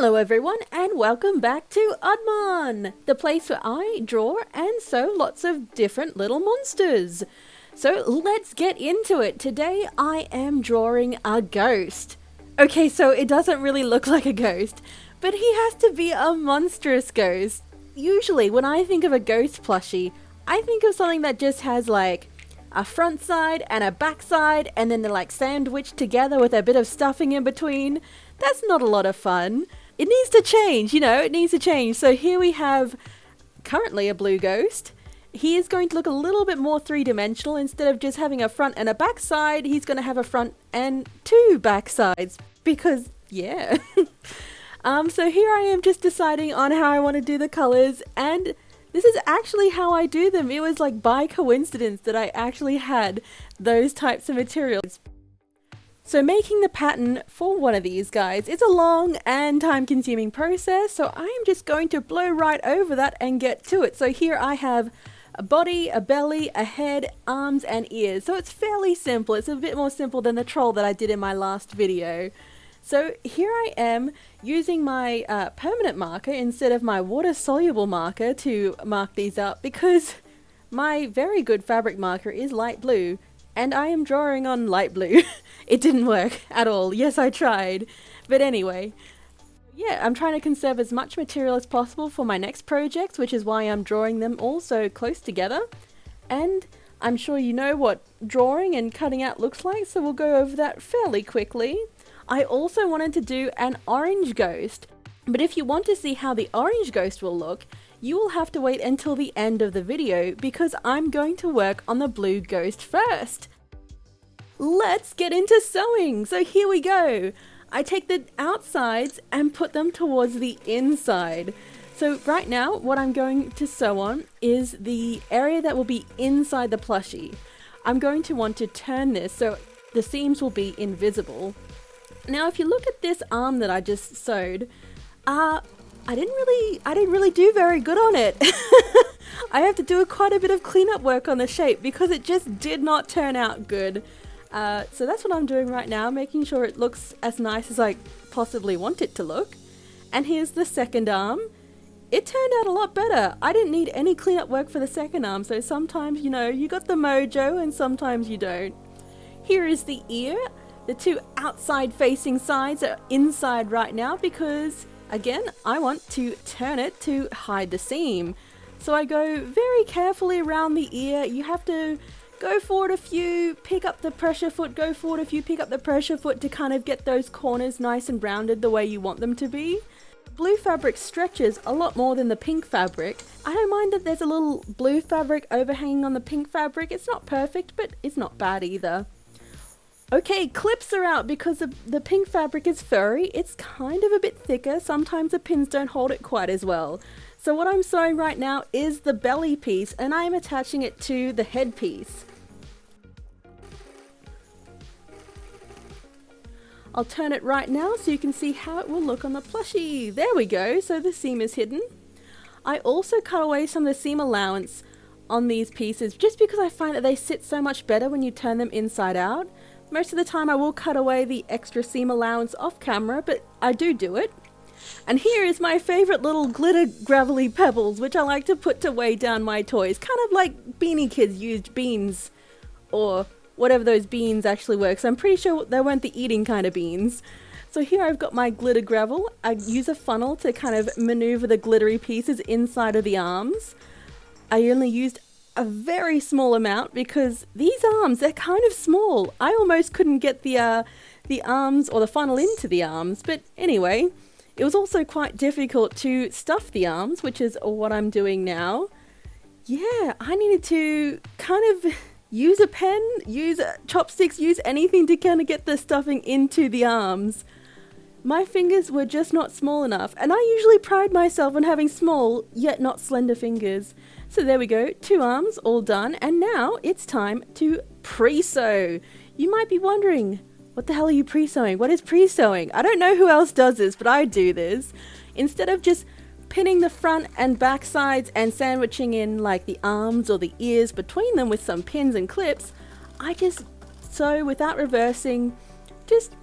Hello everyone and welcome back to Oddmon, the place where I draw and sew lots of different little monsters. So let's get into it. Today I am drawing a ghost. Okay, so it doesn't really look like a ghost, but he has to be a monstrous ghost. Usually when I think of a ghost plushie, I think of something that just has like a front side and a back side and then they're like sandwiched together with a bit of stuffing in between. That's not a lot of fun. It needs to change, it needs to change. So here we have currently a blue ghost. He is going to look a little bit more three-dimensional. Instead of just having a front and a back side, he's going to have a front and two back sides. Because, yeah. So here I am just deciding on how I want to do the colors, and this is actually how I do them. It was like by coincidence that I actually had those types of materials. So making the pattern for one of these guys is a long and time-consuming process, so I'm just going to blow right over that and get to it. So here I have a body, a belly, a head, arms and ears. So it's fairly simple. It's a bit more simple than the troll that I did in my last video. So here I am using my permanent marker instead of my water-soluble marker to mark these up because my very good fabric marker is light blue. And I am drawing on light blue. It didn't work at all. Yes, I tried. But anyway, yeah, I'm trying to conserve as much material as possible for my next projects, which is why I'm drawing them all so close together. And I'm sure you know what drawing and cutting out looks like, so we'll go over that fairly quickly. I also wanted to do an orange ghost, but if you want to see how the orange ghost will look, you will have to wait until the end of the video because I'm going to work on the blue ghost first. Let's get into sewing. So here we go. I take the outsides and put them towards the inside. So right now what I'm going to sew on is the area that will be inside the plushie. I'm going to want to turn this so the seams will be invisible. Now if you look at this arm that I just sewed, I didn't really do very good on it. I have to do quite a bit of cleanup work on the shape because it just did not turn out good. So that's what I'm doing right now, making sure it looks as nice as I possibly want it to look. And here's the second arm. It turned out a lot better. I didn't need any cleanup work for the second arm, so sometimes, you got the mojo and sometimes you don't. Here is the ear. The two outside facing sides are inside right now because again, I want to turn it to hide the seam. So I go very carefully around the ear. You have to go forward a few, pick up the pressure foot, go forward a few, pick up the pressure foot to kind of get those corners nice and rounded the way you want them to be. Blue fabric stretches a lot more than the pink fabric. I don't mind that there's a little blue fabric overhanging on the pink fabric. It's not perfect, but it's not bad either. Okay, clips are out because the pink fabric is furry. It's kind of a bit thicker. Sometimes the pins don't hold it quite as well. So what I'm sewing right now is the belly piece and I am attaching it to the head piece. I'll turn it right now so you can see how it will look on the plushie. There we go, so the seam is hidden. I also cut away some of the seam allowance on these pieces just because I find that they sit so much better when you turn them inside out. Most of the time I will cut away the extra seam allowance off camera, but I do it. And here is my favourite little glitter gravelly pebbles, which I like to put to weigh down my toys. Kind of like Beanie Kids used beans, or whatever those beans actually were, 'cause I'm pretty sure they weren't the eating kind of beans. So here I've got my glitter gravel. I use a funnel to kind of maneuver the glittery pieces inside of the arms. I only used a very small amount because these arms, they're kind of small. I almost couldn't get the arms or the funnel into the arms, but anyway, it was also quite difficult to stuff the arms, which is what I'm doing now. Yeah, I needed to kind of use a pen, use chopsticks, use anything to kind of get the stuffing into the arms. My fingers were just not small enough, and I usually pride myself on having small yet not slender fingers. So there we go, 2 arms all done, and now it's time to pre-sew. You might be wondering, what the hell are you pre-sewing? What is pre-sewing? I don't know who else does this, but I do this. Instead of just pinning the front and back sides and sandwiching in like the arms or the ears between them with some pins and clips, I just sew without reversing, just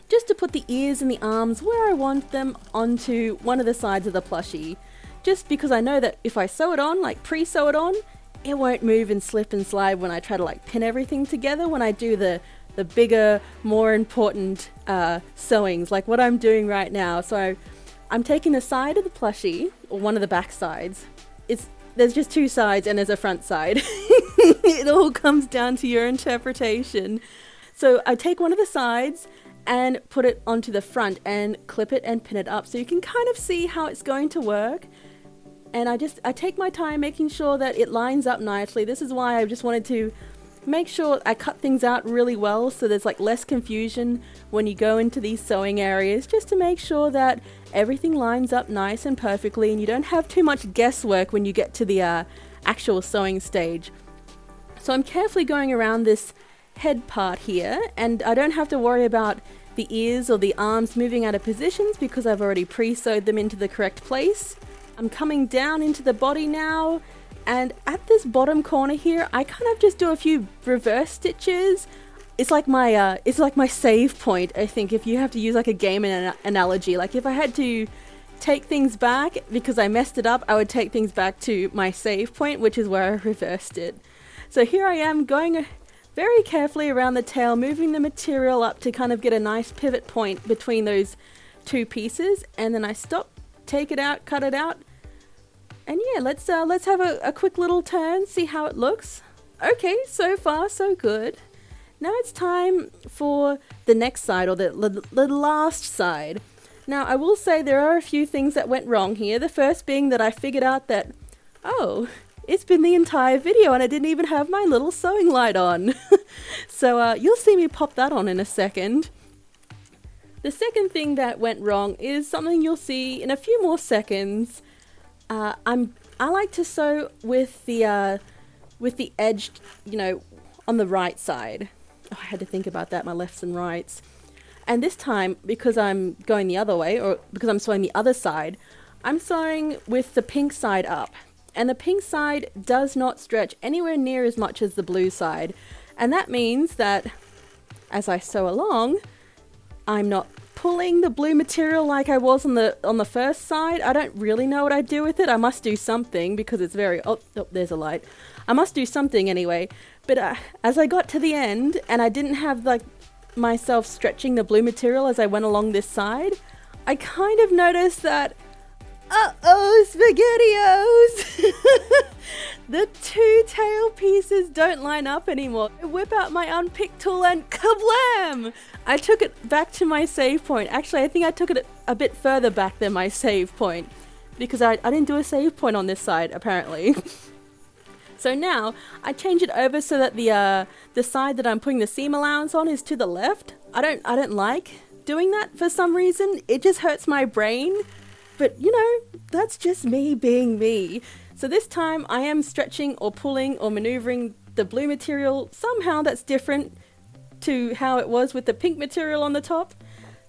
just to put the ears and the arms where I want them onto one of the sides of the plushie. Just because I know that if I sew it on, like pre-sew it on, it won't move and slip and slide when I try to like pin everything together when I do the bigger, more important sewings, like what I'm doing right now. So I'm taking the side of the plushie, or one of the back sides. There's just two sides and there's a front side. It all comes down to your interpretation. So I take one of the sides and put it onto the front and clip it and pin it up so you can kind of see how it's going to work. And I take my time making sure that it lines up nicely. This is why I just wanted to make sure I cut things out really well so there's like less confusion when you go into these sewing areas, just to make sure that everything lines up nice and perfectly and you don't have too much guesswork when you get to the actual sewing stage. So I'm carefully going around this head part here, and I don't have to worry about the ears or the arms moving out of positions because I've already pre-sewed them into the correct place. I'm coming down into the body now, and at this bottom corner here, I kind of just do a few reverse stitches. It's like my save point, I think, if you have to use like a game analogy. Like if I had to take things back because I messed it up, I would take things back to my save point, which is where I reversed it. So here I am going very carefully around the tail, moving the material up to kind of get a nice pivot point between those two pieces, and then I stop, take it out, cut it out, and yeah, let's have a quick little turn, see how it looks. Okay, so far so good. Now it's time for the next side, or the last side. Now I will say there are a few things that went wrong here. The first being that I figured out that, oh, it's been the entire video and I didn't even have my little sewing light on. So you'll see me pop that on in a second. The second thing that went wrong is something you'll see in a few more seconds. I like to sew with the edge, on the right side. Oh, I had to think about that, my lefts and rights. And this time, because I'm going the other way, or because I'm sewing the other side, I'm sewing with the pink side up. And the pink side does not stretch anywhere near as much as the blue side. And that means that as I sew along, I'm not pulling the blue material like I was on the first side. I don't really know what I do with it. I must do something because it's very... Oh, there's a light. I must do something anyway. But as I got to the end and I didn't have like myself stretching the blue material as I went along this side, I kind of noticed that, SpaghettiOs! The two tail pieces don't line up anymore. I whip out my unpicked tool and kablam! I took it back to my save point. Actually, I think I took it a bit further back than my save point because I didn't do a save point on this side, apparently. So now I change it over so that the side that I'm putting the seam allowance on is to the left. I don't like doing that for some reason. It just hurts my brain. But that's just me being me. So this time I am stretching or pulling or maneuvering the blue material somehow that's different to how it was with the pink material on the top.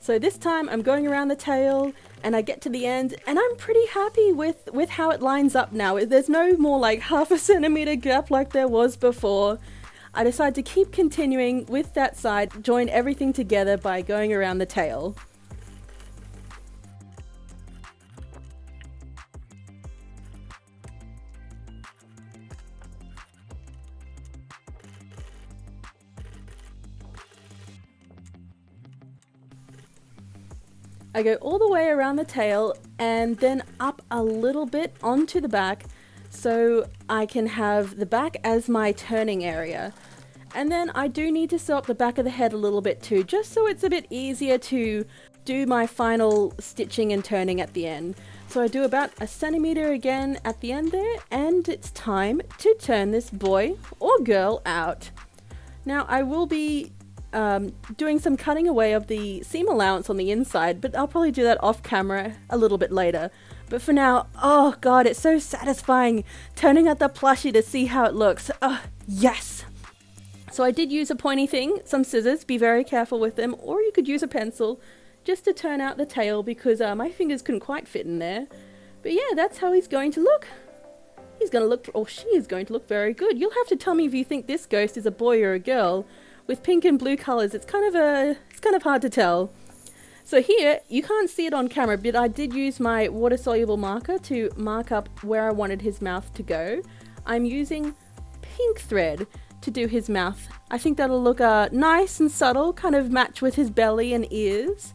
So this time I'm going around the tail and I get to the end and I'm pretty happy with how it lines up now. There's no more like half a centimeter gap like there was before. I decided to keep continuing with that side, join everything together by going around the tail. I go all the way around the tail and then up a little bit onto the back so I can have the back as my turning area. And then I do need to sew up the back of the head a little bit too, just so it's a bit easier to do my final stitching and turning at the end. So I do about a centimeter again at the end there, and it's time to turn this boy or girl out. Now I will be doing some cutting away of the seam allowance on the inside, but I'll probably do that off camera a little bit later. But for now, oh god, it's so satisfying turning out the plushie to see how it looks. Yes! So I did use a pointy thing, some scissors, be very careful with them, or you could use a pencil just to turn out the tail because my fingers couldn't quite fit in there. But yeah, that's how he's going to look. He's going to look, or she is going to look very good. You'll have to tell me if you think this ghost is a boy or a girl. With pink and blue colours, it's kind of hard to tell. So here, you can't see it on camera, but I did use my water-soluble marker to mark up where I wanted his mouth to go. I'm using pink thread to do his mouth. I think that'll look nice and subtle, kind of match with his belly and ears.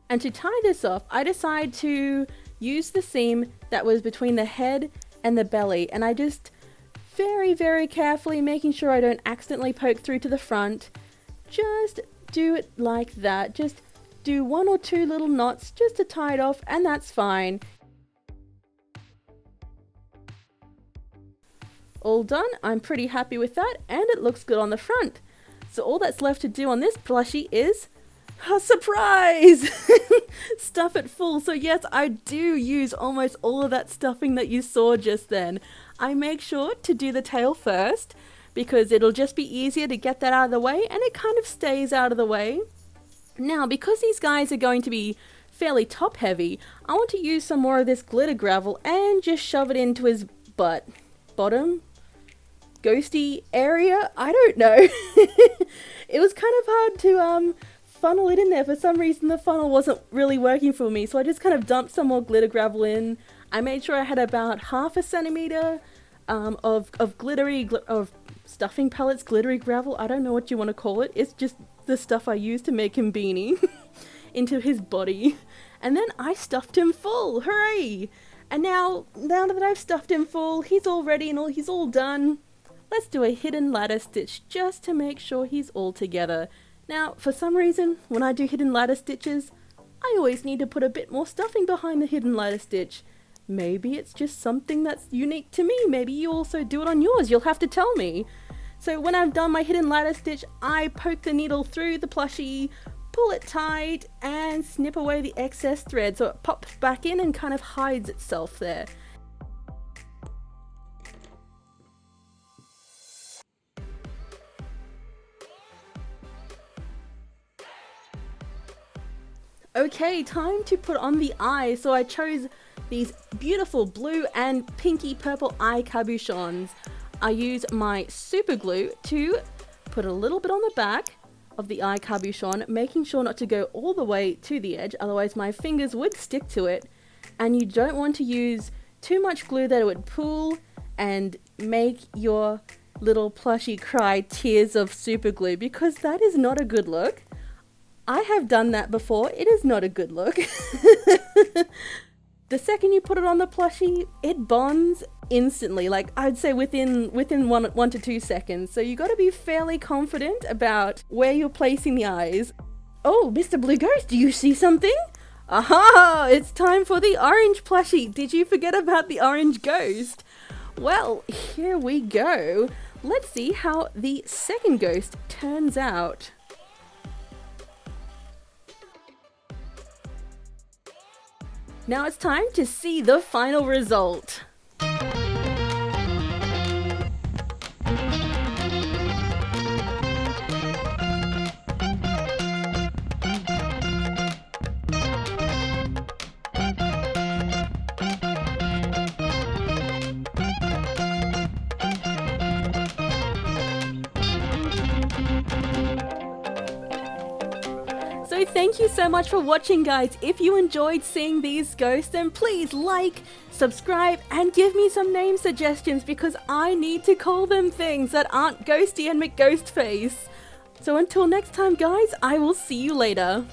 And to tie this off, I decided to use the seam that was between the head and the belly, and I just very, very carefully, making sure I don't accidentally poke through to the front, just do it like that. Just do 1 or 2 little knots just to tie it off, and that's fine. All done. I'm pretty happy with that, and it looks good on the front. So all that's left to do on this plushie is a surprise! Stuff it full. So yes, I do use almost all of that stuffing that you saw just then. I make sure to do the tail first because it'll just be easier to get that out of the way, and it kind of stays out of the way. Now, because these guys are going to be fairly top heavy, I want to use some more of this glitter gravel and just shove it into his butt. Bottom? Ghosty area? I don't know. It was kind of hard to funnel it in there. For some reason the funnel wasn't really working for me, so I just kind of dumped some more glitter gravel in. I made sure I had about 1/2 centimeter of stuffing pellets, glittery gravel, I don't know what you want to call it. It's just the stuff I used to make him beanie into his body. And then I stuffed him full. Hooray! And now that I've stuffed him full, he's all ready and he's all done. Let's do a hidden ladder stitch just to make sure he's all together. Now, for some reason, when I do hidden ladder stitches, I always need to put a bit more stuffing behind the hidden ladder stitch. Maybe it's just something that's unique to me. Maybe you also do it on yours. You'll have to tell me. So when I've done my hidden ladder stitch, I poke the needle through the plushie, pull it tight, and snip away the excess thread so it pops back in and kind of hides itself there. Okay, time to put on the eyes. So I chose these beautiful blue and pinky purple eye cabochons. I use my super glue to put a little bit on the back of the eye cabochon, making sure not to go all the way to the edge, otherwise my fingers would stick to it. And you don't want to use too much glue that it would pool and make your little plushie cry tears of super glue, because that is not a good look. I have done that before. It is not a good look. The second you put it on the plushie, it bonds instantly. Like, I'd say within 1 to 2 seconds. So you got to be fairly confident about where you're placing the eyes. Oh, Mr. Blue Ghost, do you see something? Aha! It's time for the orange plushie. Did you forget about the orange ghost? Well, here we go. Let's see how the second ghost turns out. Now it's time to see the final result. So thank you so much for watching, guys. If you enjoyed seeing these ghosts, then please like, subscribe, and give me some name suggestions, because I need to call them things that aren't Ghosty and McGhostface. So until next time, guys, I will see you later.